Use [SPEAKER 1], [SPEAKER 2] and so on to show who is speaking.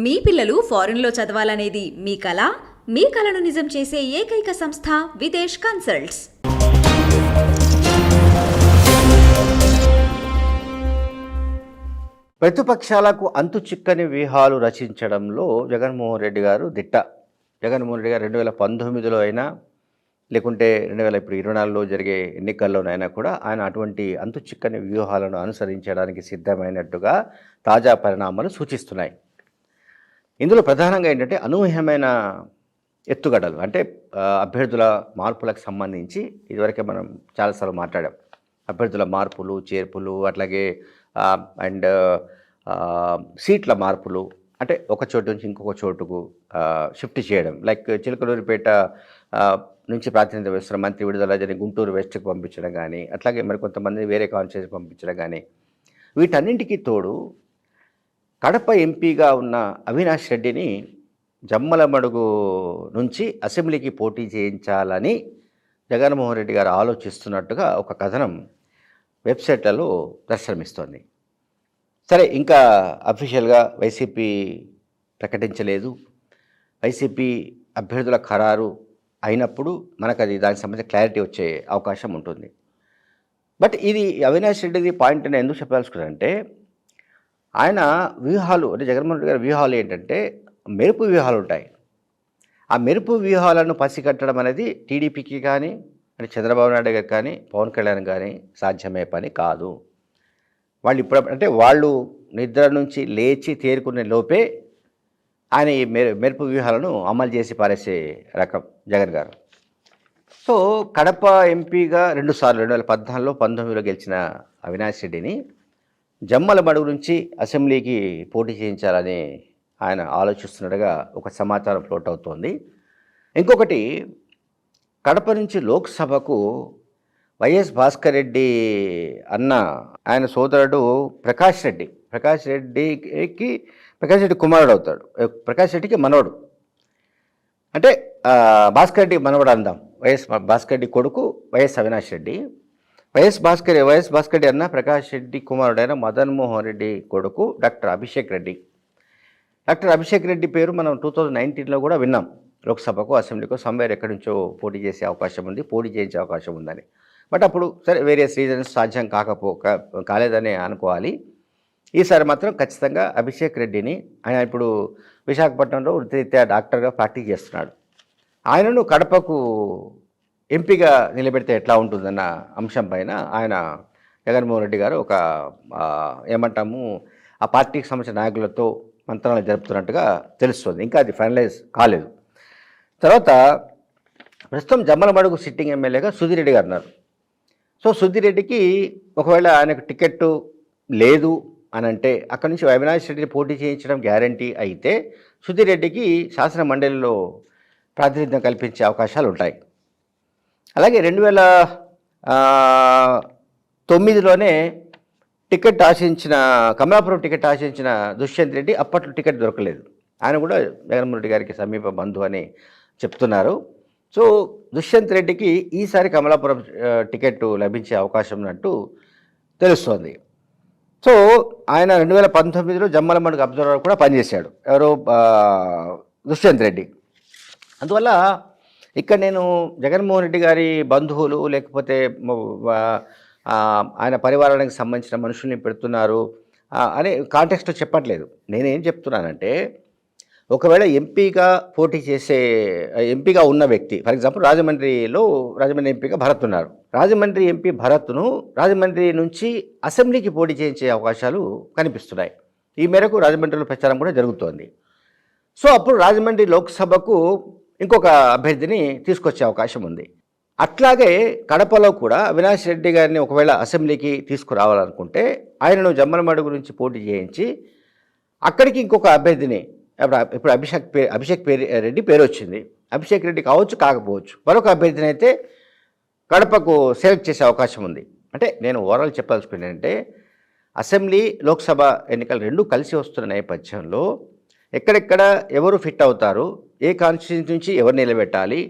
[SPEAKER 1] మీ పిల్లలు ఫారెన్లో చదవాలనేది మీ కల? మీ కలను నిజం చేసే ఏకైక సంస్థ విదేశ్ కన్సల్ట్స్.
[SPEAKER 2] ప్రతిపక్షాలకు అంతు చిక్కని వ్యూహాలు రచించడంలో జగన్మోహన్ రెడ్డి గారు దిట్ట. జగన్మోహన్ రెడ్డి గారు 2019లో అయినా లేకుంటే 2024లో జరిగే ఎన్నికల్లోనైనా కూడా ఆయన అటువంటి అంతు చిక్కని వ్యూహాలను అనుసరించడానికి సిద్ధమైనట్టుగా తాజా పరిణామాలు సూచిస్తున్నాయి. ఇందులో ప్రధానంగా ఏంటంటే అనూహ్యమైన ఎత్తుగడలు, అంటే అభ్యర్థుల మార్పులకు సంబంధించి ఇదివరకే మనం చాలాసార్లు మాట్లాడాం. అభ్యర్థుల మార్పులు, చేర్పులు, అట్లాగే అండ్ సీట్ల మార్పులు, అంటే ఒక చోటు నుంచి ఇంకొక చోటుకు షిఫ్ట్ చేయడం. లైక్ చిలకలూరిపేట నుంచి ప్రాతినిధ్యం వహిస్తున్న మంత్రి విడుదల జరిగి గుంటూరు వెస్ట్కి పంపించడం కానీ, అట్లాగే మరికొంతమంది వేరే కాన్స్టిట్యూన్సీకి పంపించడం కానీ, వీటన్నింటికీ తోడు కడప ఎంపీగా ఉన్న అవినాష్ రెడ్డిని జమ్మలమడుగు నుంచి అసెంబ్లీకి పోటీ చేయించాలని జగన్మోహన్ రెడ్డి గారు ఆలోచిస్తున్నట్టుగా ఒక కథనం వెబ్సైట్లలో దర్శనమిస్తోంది. సరే, ఇంకా అఫీషియల్గా వైసీపీ ప్రకటించలేదు. వైసీపీ అభ్యర్థుల ఖరారు అయినప్పుడు మనకు అది దానికి సంబంధించిన క్లారిటీ వచ్చే అవకాశం ఉంటుంది. బట్ ఇది అవినాష్ రెడ్డిది పాయింట్ నేను ఎందుకు చెప్పదలుచుకున్నానంటే, ఆయన వ్యూహాలు, అంటే జగన్మోహన్ రెడ్డి గారి వ్యూహాలు ఏంటంటే మెరుపు వ్యూహాలు ఉంటాయి. ఆ మెరుపు వ్యూహాలను పసిగట్టడం అనేది టీడీపీకి కానీ, అంటే చంద్రబాబు నాయుడు గారికి కానీ, పవన్ కళ్యాణ్ కానీ సాధ్యమే పని కాదు. వాళ్ళు ఇప్పుడు అంటే వాళ్ళు నిద్ర నుంచి లేచి తేరుకునే లోపే ఆయన ఈ మెరుపు వ్యూహాలను అమలు చేసి పారేసే రకం జగన్ గారు. సో కడప ఎంపీగా 2 సార్లు 2014లో 19లో గెలిచిన అవినాష్ రెడ్డిని జమ్మలమడుగు నుంచి అసెంబ్లీకి పోటీ చేయించాలని ఆయన ఆలోచిస్తున్నట్టుగా ఒక సమాచారం ఫ్లోట్ అవుతోంది. ఇంకొకటి, కడప నుంచి లోక్సభకు వైఎస్ భాస్కర్ రెడ్డి అన్న ఆయన సోదరుడు ప్రకాష్ రెడ్డి కుమారుడు అవుతాడు. ప్రకాష్ రెడ్డికి మనవడు, అంటే భాస్కర్ రెడ్డి మనవడు అందాం. వైఎస్ భాస్కర్ రెడ్డి కొడుకు వైఎస్ అవినాష్ రెడ్డి. వైఎస్ భాస్కర్ రెడ్డి అన్న ప్రకాష్ రెడ్డి కుమారుడైన మదన్ మోహన్ రెడ్డి కొడుకు డాక్టర్ అభిషేక్ రెడ్డి. డాక్టర్ అభిషేక్ రెడ్డి పేరు మనం 2019లో కూడా విన్నాం. లోక్సభకు, అసెంబ్లీకు సమ్వేర్ ఎక్కడి నుంచో పోటీ చేసే అవకాశం ఉంది, పోటీ చేయించే అవకాశం ఉందని. బట్ అప్పుడు సరే వేరియస్ రీజన్స్ సాధ్యం కాలేదని అనుకోవాలి. ఈసారి మాత్రం ఖచ్చితంగా అభిషేక్ రెడ్డిని, ఆయన ఇప్పుడు విశాఖపట్నంలో వృత్తిరీత్యా డాక్టర్గా ప్రాక్టీస్ చేస్తున్నాడు, ఆయనను కడపకు ఎంపీగా నిలబెడితే ఎట్లా ఉంటుందన్న అంశం పైన ఆయన జగన్మోహన్ రెడ్డి గారు ఒక ఏమంటాము ఆ పార్టీకి సంబంధించిన నాయకులతో మంత్రాలు జరుపుతున్నట్టుగా తెలుస్తుంది. ఇంకా అది ఫైనలైజ్ కాలేదు. తర్వాత ప్రస్తుతం జమ్మలమడుగు సిట్టింగ్ ఎమ్మెల్యేగా సుధీర్ రెడ్డి గారు ఉన్నారు. సో సుధీర్ రెడ్డికి ఒకవేళ ఆయనకు టికెట్టు లేదు అని అంటే అక్కడి నుంచి అవినాష్ రెడ్డిని పోటీ చేయించడం గ్యారంటీ అయితే సుధీర్ రెడ్డికి శాసన మండలిలో ప్రాతినిధ్యం కల్పించే అవకాశాలు ఉంటాయి. అలాగే 2009లోనే కమలాపురం టికెట్ ఆశించిన దుష్యంత్ రెడ్డి అప్పట్లో టికెట్ దొరకలేదు. ఆయన కూడా జగన్మోహన్ రెడ్డి గారికి సమీప బంధువు అని చెప్తున్నారు. సో దుష్యంత్ రెడ్డికి ఈసారి కమలాపురం టికెట్ లభించే అవకాశం ఉన్నట్టు తెలుస్తోంది. సో ఆయన 2019లో జమ్మలమడుగు అబ్జర్వర్ కూడా పనిచేశాడు, ఎవరో దుష్యంత్ రెడ్డి. అందువల్ల ఇక్కడ నేను జగన్మోహన్ రెడ్డి గారి బంధువులు లేకపోతే ఆయన పరివారానికి సంబంధించిన మనుషుల్ని పెడుతున్నారు అనే కాంటెక్స్ట్లో చెప్పట్లేదు. నేనేం చెప్తున్నానంటే, ఒకవేళ ఎంపీగా ఉన్న వ్యక్తి, ఫర్ ఎగ్జాంపుల్ రాజమండ్రి ఎంపీగా భరత్ ఉన్నారు. రాజమండ్రి ఎంపీ భరత్ను రాజమండ్రి నుంచి అసెంబ్లీకి పోటీ చేయించే అవకాశాలు కనిపిస్తున్నాయి. ఈ మేరకు రాజమండ్రిలో ప్రచారం కూడా జరుగుతోంది. సో అప్పుడు రాజమండ్రి లోక్సభకు ఇంకొక అభ్యర్థిని తీసుకొచ్చే అవకాశం ఉంది. అట్లాగే కడపలో కూడా అవినాష్ రెడ్డి గారిని ఒకవేళ అసెంబ్లీకి తీసుకురావాలనుకుంటే ఆయనను జమ్మలమడుగు నుంచి పోటీ చేయించి అక్కడికి ఇంకొక అభ్యర్థిని, ఇప్పుడు అభిషేక్ రెడ్డి పేరు వచ్చింది, అభిషేక్ రెడ్డి కావచ్చు కాకపోవచ్చు, మరొక అభ్యర్థిని అయితే కడపకు సెలెక్ట్ చేసే అవకాశం ఉంది. అంటే నేను ఓవరాల్ చెప్పాల్సుకున్నానంటే, అసెంబ్లీ లోక్సభ ఎన్నికలు రెండూ కలిసి వస్తున్న నేపథ్యంలో ఎక్కడెక్కడ ఎవరు ఫిట్ అవుతారు, ఏ కాన్స్టిట్యూన్సీ నుంచి ఎవరు నిలబెట్టాలి,